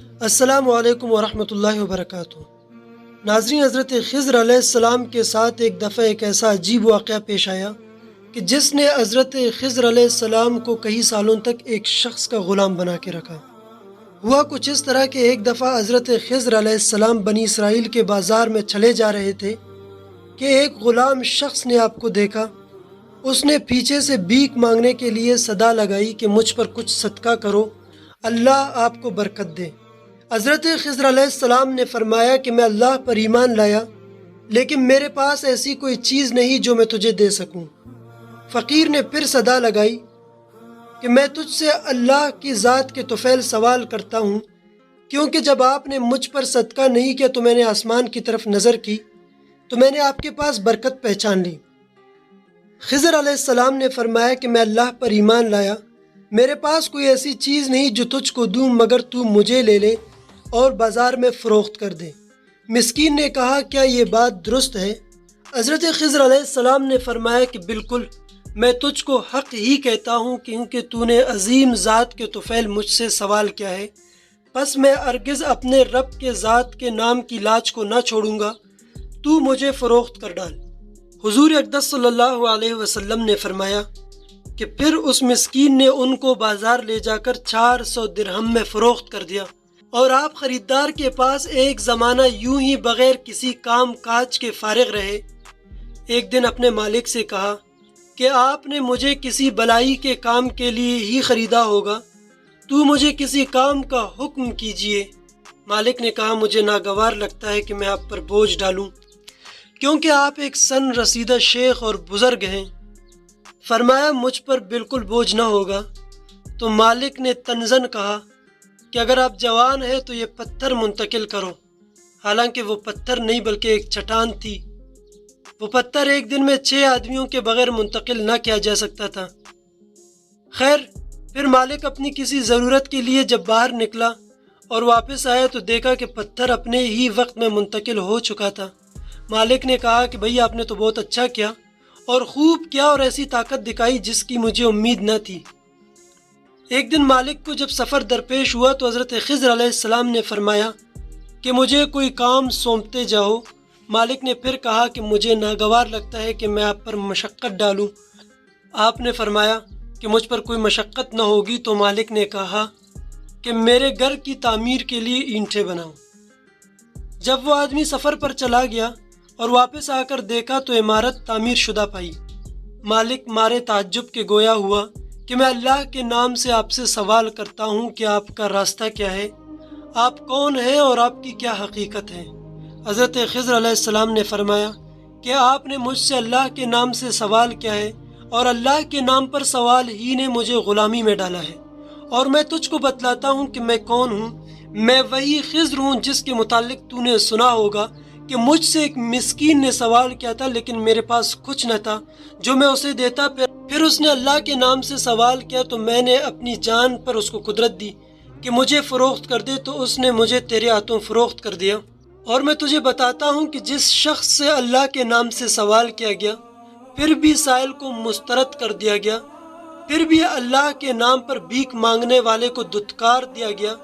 السلام علیکم ورحمۃ اللہ وبرکاتہ۔ ناظرین، حضرت خضر علیہ السلام کے ساتھ ایک دفعہ ایک ایسا عجیب واقعہ پیش آیا کہ جس نے حضرت خضر علیہ السلام کو کئی سالوں تک ایک شخص کا غلام بنا کے رکھا۔ ہوا کچھ اس طرح کہ ایک دفعہ حضرت خضر علیہ السلام بنی اسرائیل کے بازار میں چلے جا رہے تھے کہ ایک غلام شخص نے آپ کو دیکھا۔ اس نے پیچھے سے بھیک مانگنے کے لیے صدا لگائی کہ مجھ پر کچھ صدقہ کرو، اللہ آپ کو برکت دے۔ حضرت خضر علیہ السلام نے فرمایا کہ میں اللہ پر ایمان لایا، لیکن میرے پاس ایسی کوئی چیز نہیں جو میں تجھے دے سکوں۔ فقیر نے پھر صدا لگائی کہ میں تجھ سے اللہ کی ذات کے طفیل سوال کرتا ہوں، کیونکہ جب آپ نے مجھ پر صدقہ نہیں کیا تو میں نے آسمان کی طرف نظر کی تو میں نے آپ کے پاس برکت پہچان لی۔ خضر علیہ السلام نے فرمایا کہ میں اللہ پر ایمان لایا، میرے پاس کوئی ایسی چیز نہیں جو تجھ کو دوں مگر تو مجھے لے لے اور بازار میں فروخت کر دے۔ مسکین نے کہا، کیا یہ بات درست ہے؟ حضرت خضر علیہ السلام نے فرمایا کہ بالکل، میں تجھ کو حق ہی کہتا ہوں کیونکہ تو نے عظیم ذات کے طفیل مجھ سے سوال کیا ہے، پس میں ہرگز اپنے رب کے ذات کے نام کی لاج کو نہ چھوڑوں گا، تو مجھے فروخت کر ڈال۔ حضور اقدس صلی اللہ علیہ وسلم نے فرمایا کہ پھر اس مسکین نے ان کو بازار لے جا کر 400 درہم میں فروخت کر دیا، اور آپ خریدار کے پاس ایک زمانہ یوں ہی بغیر کسی کام کاج کے فارغ رہے۔ ایک دن اپنے مالک سے کہا کہ آپ نے مجھے کسی بلائی کے کام کے لیے ہی خریدا ہوگا، تو مجھے کسی کام کا حکم کیجیے۔ مالک نے کہا، مجھے ناگوار لگتا ہے کہ میں آپ پر بوجھ ڈالوں، کیونکہ آپ ایک سن رسیدہ شیخ اور بزرگ ہیں۔ فرمایا، مجھ پر بالکل بوجھ نہ ہوگا۔ تو مالک نے تنزن کہا کہ اگر آپ جوان ہیں تو یہ پتھر منتقل کرو۔ حالانکہ وہ پتھر نہیں بلکہ ایک چٹان تھی۔ وہ پتھر ایک دن میں 6 آدمیوں کے بغیر منتقل نہ کیا جا سکتا تھا۔ خیر، پھر مالک اپنی کسی ضرورت کے لیے جب باہر نکلا اور واپس آیا تو دیکھا کہ پتھر اپنے ہی وقت میں منتقل ہو چکا تھا۔ مالک نے کہا کہ بھئی، آپ نے تو بہت اچھا کیا اور خوب کیا اور ایسی طاقت دکھائی جس کی مجھے امید نہ تھی۔ ایک دن مالک کو جب سفر درپیش ہوا تو حضرت خضر علیہ السلام نے فرمایا کہ مجھے کوئی کام سونپتے جاؤ۔ مالک نے پھر کہا کہ مجھے ناگوار لگتا ہے کہ میں آپ پر مشقت ڈالوں۔ آپ نے فرمایا کہ مجھ پر کوئی مشقت نہ ہوگی۔ تو مالک نے کہا کہ میرے گھر کی تعمیر کے لیے اینٹیں بناؤ۔ جب وہ آدمی سفر پر چلا گیا اور واپس آ کر دیکھا تو عمارت تعمیر شدہ پائی۔ مالک مارے تعجب کے گویا ہوا کہ میں اللہ کے نام سے آپ سے سوال کرتا ہوں کہ آپ کا راستہ کیا ہے، آپ کون ہیں اور آپ کی کیا حقیقت ہے؟ حضرت خضر علیہ السلام نے فرمایا کہ آپ نے مجھ سے اللہ کے نام سے سوال کیا ہے، اور اللہ کے نام پر سوال ہی نے مجھے غلامی میں ڈالا ہے، اور میں تجھ کو بتلاتا ہوں کہ میں کون ہوں۔ میں وہی خضر ہوں جس کے متعلق تو نے سنا ہوگا کہ مجھ سے ایک مسکین نے سوال کیا تھا، لیکن میرے پاس کچھ نہ تھا جو میں اسے دیتا۔ پھر اس نے اللہ کے نام سے سوال کیا تو میں نے اپنی جان پر اس کو قدرت دی کہ مجھے فروخت کر دے، تو اس نے مجھے تیرے ہاتھوں فروخت کر دیا۔ اور میں تجھے بتاتا ہوں کہ جس شخص سے اللہ کے نام سے سوال کیا گیا پھر بھی سائل کو مسترد کر دیا گیا، پھر بھی اللہ کے نام پر بھیک مانگنے والے کو دھتکار دیا گیا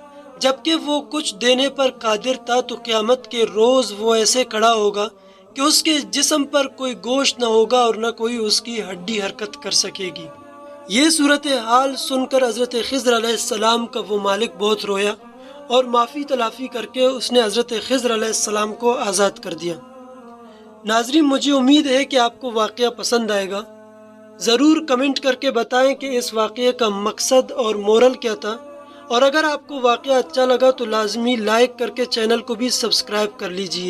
جبکہ وہ کچھ دینے پر قادر تھا، تو قیامت کے روز وہ ایسے کھڑا ہوگا کہ اس کے جسم پر کوئی گوشت نہ ہوگا اور نہ کوئی اس کی ہڈی حرکت کر سکے گی۔ یہ صورتحال سن کر حضرت خضر علیہ السلام کا وہ مالک بہت رویا اور معافی تلافی کر کے اس نے حضرت خضر علیہ السلام کو آزاد کر دیا۔ ناظرین، مجھے امید ہے کہ آپ کو واقعہ پسند آئے گا۔ ضرور کمنٹ کر کے بتائیں کہ اس واقعے کا مقصد اور مورل کیا تھا، اور اگر آپ کو واقعہ اچھا لگا تو لازمی لائک کر کے چینل کو بھی سبسکرائب کر لیجئے۔